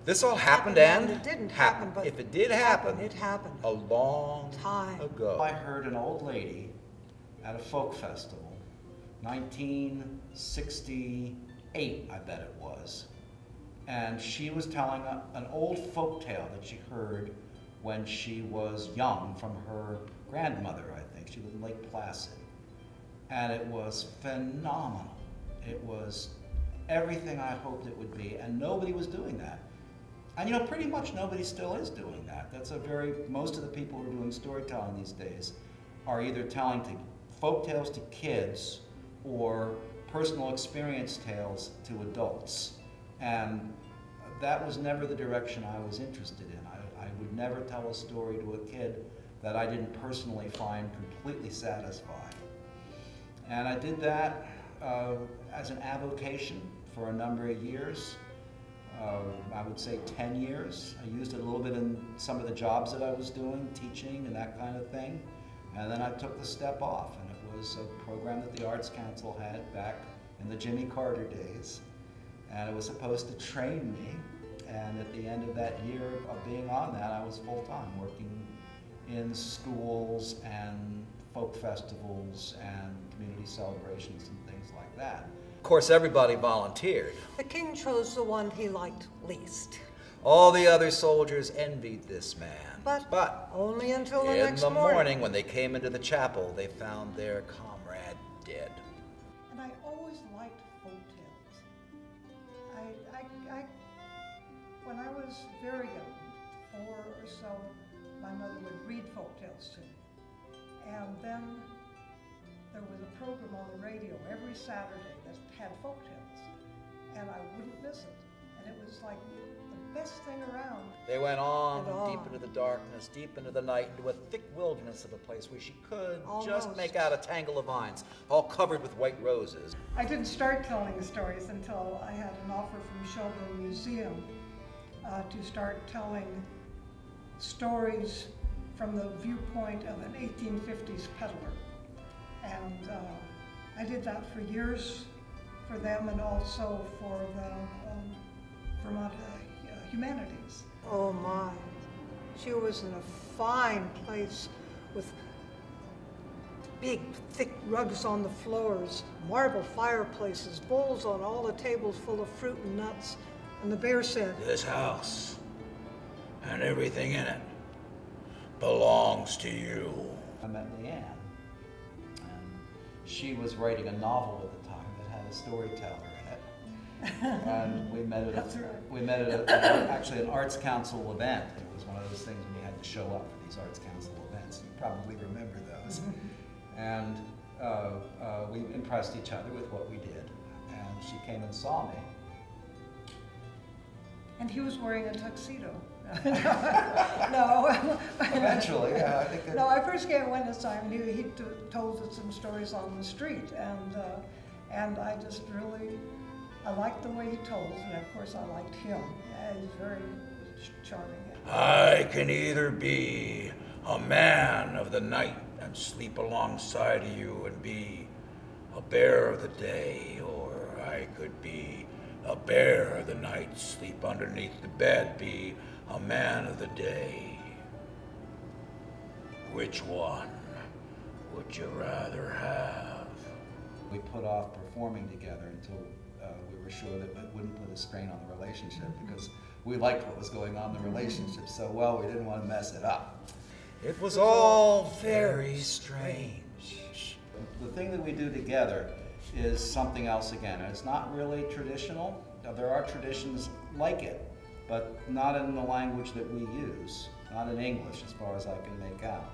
This all happened and it didn't happen, but if it did happen, it happened a long time ago. I heard an old lady at a folk festival, 1968, I bet it was, and she was telling an old folk tale that she heard when she was young from her grandmother, I think. She was in Lake Placid. And it was phenomenal. It was everything I hoped it would be, and nobody was doing that. And you know, pretty much nobody still is doing that. Most of the people who are doing storytelling these days are either telling folk tales to kids or personal experience tales to adults. And that was never the direction I was interested in. I would never tell a story to a kid that I didn't personally find completely satisfying. And I did that as an avocation for a number of years. I would say 10 years. I used it a little bit in some of the jobs that I was doing, teaching and that kind of thing. And then I took the step off, and it was a program that the Arts Council had back in the Jimmy Carter days. And it was supposed to train me. And at the end of that year of being on that, I was full-time, working in schools and folk festivals and community celebrations and things like that. Of course, everybody volunteered. The king chose the one he liked least. All the other soldiers envied this man. But only until the in next the morning. morning, when they came into the chapel, they found their comrade dead. And I always liked folk tales. When I was very young, 4 or so, my mother would read folk tales to me. And then there was a program on the radio every Saturday that had folk tales. And I wouldn't miss it. And it was like the best thing around. They went on deep into the darkness, deep into the night, into a thick wilderness of a place where she could just make out a tangle of vines, all covered with white roses. I didn't start telling stories until I had an offer from Shelburne Museum to start telling stories from the viewpoint of an 1850s peddler. And I did that for years for them and also for the Vermont Humanities. Oh my, she was in a fine place with big, thick rugs on the floors, marble fireplaces, bowls on all the tables full of fruit and nuts. And the bear said, "This house and everything in it belongs to you." I met Leanne, and she was writing a novel at the time that had a storyteller in it. And we met at actually an Arts Council event. It was one of those things when you had to show up for these Arts Council events. You probably remember those. And we impressed each other with what we did. And she came and saw me. And he was wearing a tuxedo. No. Eventually, yeah, I think that... No, I first came when this time. He told us some stories on the street, and I just really, I liked the way he told, and of course I liked him. He's very charming. I can either be a man of the night and sleep alongside of you and be a bear of the day, or I could be a bear of the night, sleep underneath the bed, be a man of the day. Which one would you rather have? We put off performing together until we were sure that it wouldn't put a strain on the relationship, because we liked what was going on in the relationship so well, we didn't want to mess it up. It was all very strange. The thing that we do together is something else again. It's not really traditional. There are traditions like it, but not in the language that we use, not in English as far as I can make out.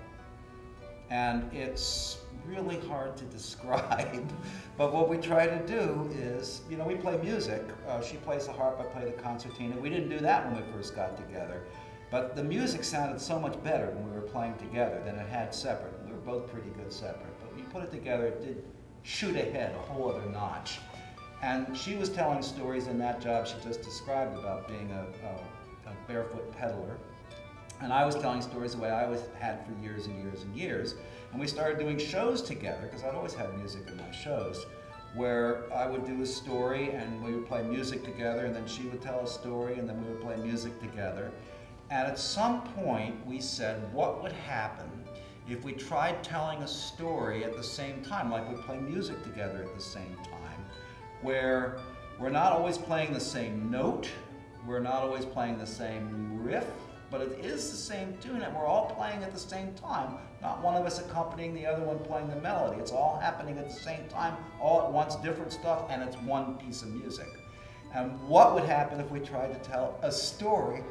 And it's really hard to describe, but what we try to do is, you know, we play music. She plays the harp, I play the concertina. We didn't do that when we first got together, but the music sounded so much better when we were playing together than it had separate. We were both pretty good separate, but when you put it together, it did shoot ahead a whole other notch. And she was telling stories in that job she just described about being a barefoot peddler. And I was telling stories the way I always had for years and years and years. And we started doing shows together, because I'd always had music in my shows. where I would do a story and we would play music together, and then she would tell a story and then we would play music together. And at some point we said, what would happen if we tried telling a story at the same time, like we play music together at the same time, where we're not always playing the same note, we're not always playing the same riff, but it is the same tune and we're all playing at the same time, not one of us accompanying the other one playing the melody. It's all happening at the same time, all at once, different stuff, and it's one piece of music. And what would happen if we tried to tell a story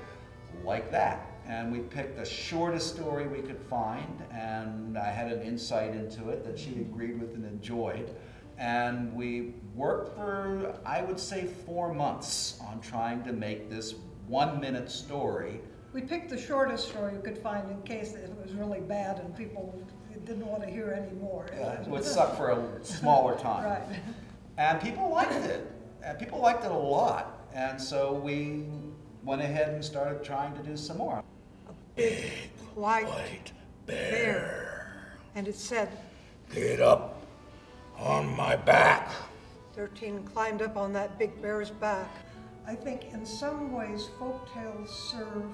like that? And we picked the shortest story we could find, and I had an insight into it that she agreed with and enjoyed. And we worked for, I would say, 4 months on trying to make this 1-minute story. We picked the shortest story we could find in case it was really bad and people didn't want to hear any more. It would suck for a smaller time. Right. And people liked it. And people liked it a lot. And so we went ahead and started trying to do some more. A big white bear. And it said, "Get up on my back." 13 climbed up on that big bear's back. I think in some ways folktales serve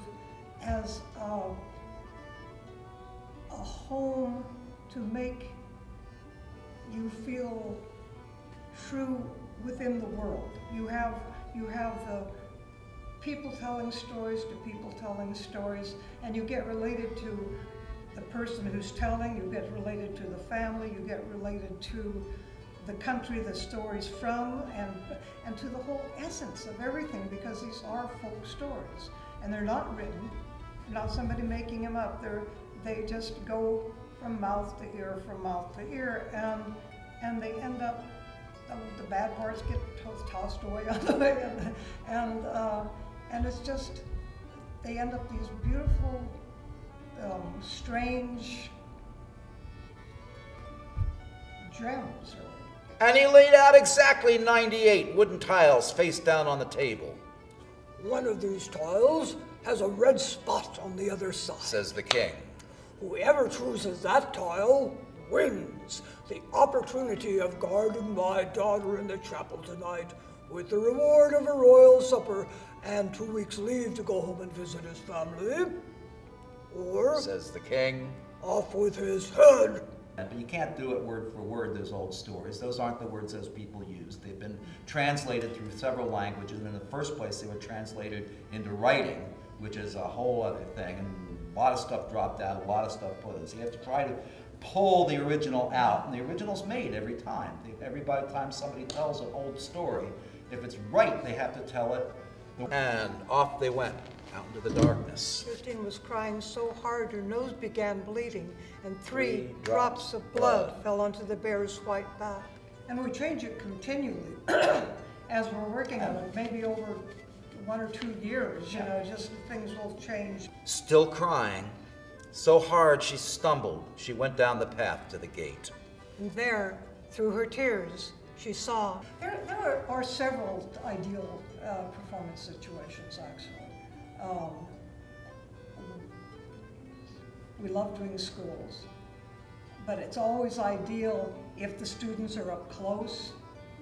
as a home to make you feel true within the world. You have the people telling stories to people telling stories, and you get related to the person who's telling, you get related to the family, you get related to the country the story's from, and to the whole essence of everything, because these are folk stories. And they're not written, not somebody making them up. They just go from mouth to ear, from mouth to ear, and they end up, the bad parts get tossed away on the way, and it's just, they end up these beautiful, strange gems, really. And he laid out exactly 98 wooden tiles face down on the table. "One of these tiles has a red spot on the other side," says the king. "Whoever chooses that tile wins the opportunity of guarding my daughter in the chapel tonight, with the reward of a royal supper and 2 weeks' leave to go home and visit his family. Or," says the king, "off with his head." But you can't do it word for word, those old stories. Those aren't the words those people use. They've been translated through several languages, and in the first place they were translated into writing, which is a whole other thing, and a lot of stuff dropped out, a lot of stuff put in. So you have to try to pull the original out, and the original's made every time. Every time somebody tells an old story, if it's right, they have to tell it. And off they went, out into the darkness. 13 was crying so hard her nose began bleeding, and 3 drops of blood fell onto the bear's white back. And we change it continually as we're working on it, maybe over 1 or 2 years, you know, just things will change. Still crying, so hard she stumbled, she went down the path to the gate. And there, through her tears, she saw. There are several ideal performance situations, actually. We love doing schools, but it's always ideal if the students are up close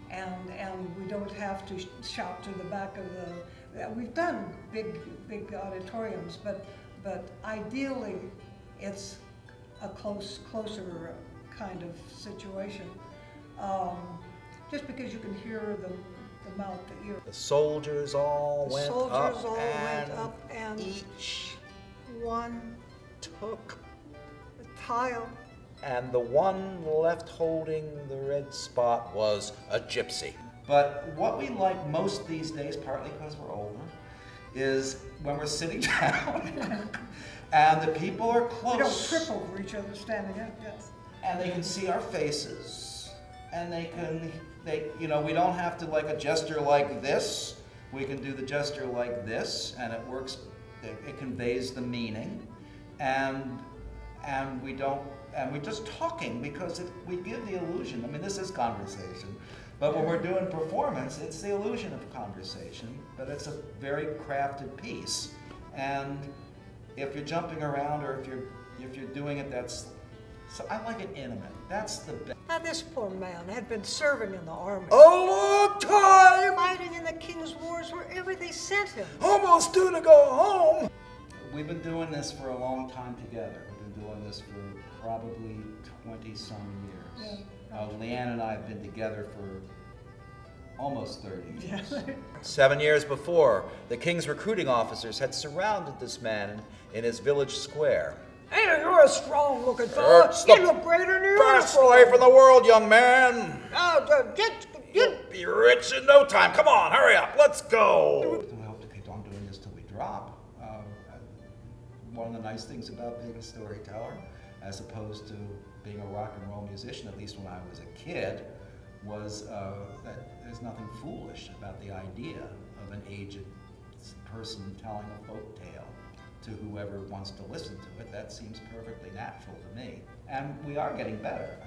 and we don't have to shout to the back of the, we've done big auditoriums, but ideally it's a closer kind of situation, just because you can hear the mouth to ear. The soldiers all went up and each one took a tile. And the one left holding the red spot was a gypsy. But what we like most these days, partly because we're older, is when we're sitting down and the people are close. We don't trip over each other standing up, yes. And they can see our faces, and you know, we don't have to like a gesture like this. We can do the gesture like this, and it works, it conveys the meaning. And we're just talking because we give the illusion. I mean, this is conversation, but when we're doing performance, it's the illusion of conversation, but it's a very crafted piece. And if you're jumping around or if you're doing it that's So I like it intimate. That's the best. Now, this poor man had been serving in the army, A long time! fighting in the King's Wars wherever they sent him. Almost due to go home. We've been doing this for a long time together. We've been doing this for probably 20-some years. Leanne and I have been together for almost 30 years. 7 years before, the king's recruiting officers had surrounded this man in his village square. Hey, you're a strong-looking fella. It's You the look greater than you Best life in the world, young man. Get. You'll be rich in no time. Come on, hurry up. Let's go. We hope to keep on doing this till we drop. One of the nice things about being a storyteller, as opposed to being a rock and roll musician, at least when I was a kid, was that there's nothing foolish about the idea of an aged person telling a folk tale to whoever wants to listen to it. That seems perfectly natural to me. And we are getting better.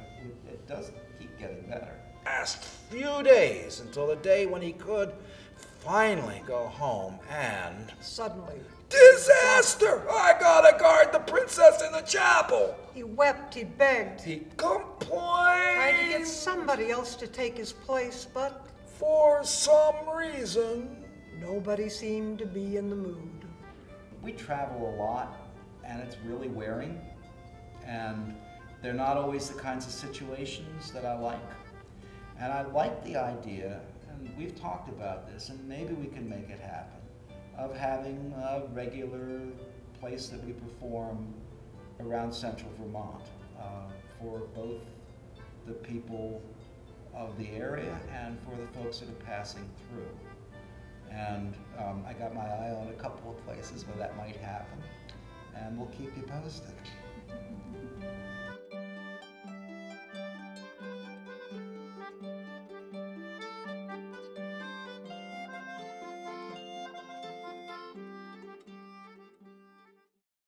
It does keep getting better. Last few days until the day when he could finally go home and... Suddenly, Disaster! I gotta guard the princess in the chapel. he wept, he begged, he tried to get Complained somebody else to take his place, but for some reason. nobody seemed to be in the mood. We travel a lot, and it's really wearing, and they're not always the kinds of situations that I like. And I like the idea, and we've talked about this, and maybe we can make it happen, of having a regular place that we perform around central Vermont for both the people of the area and for the folks that are passing through. And I got my eye on a couple of places where that might happen, and we'll keep you posted.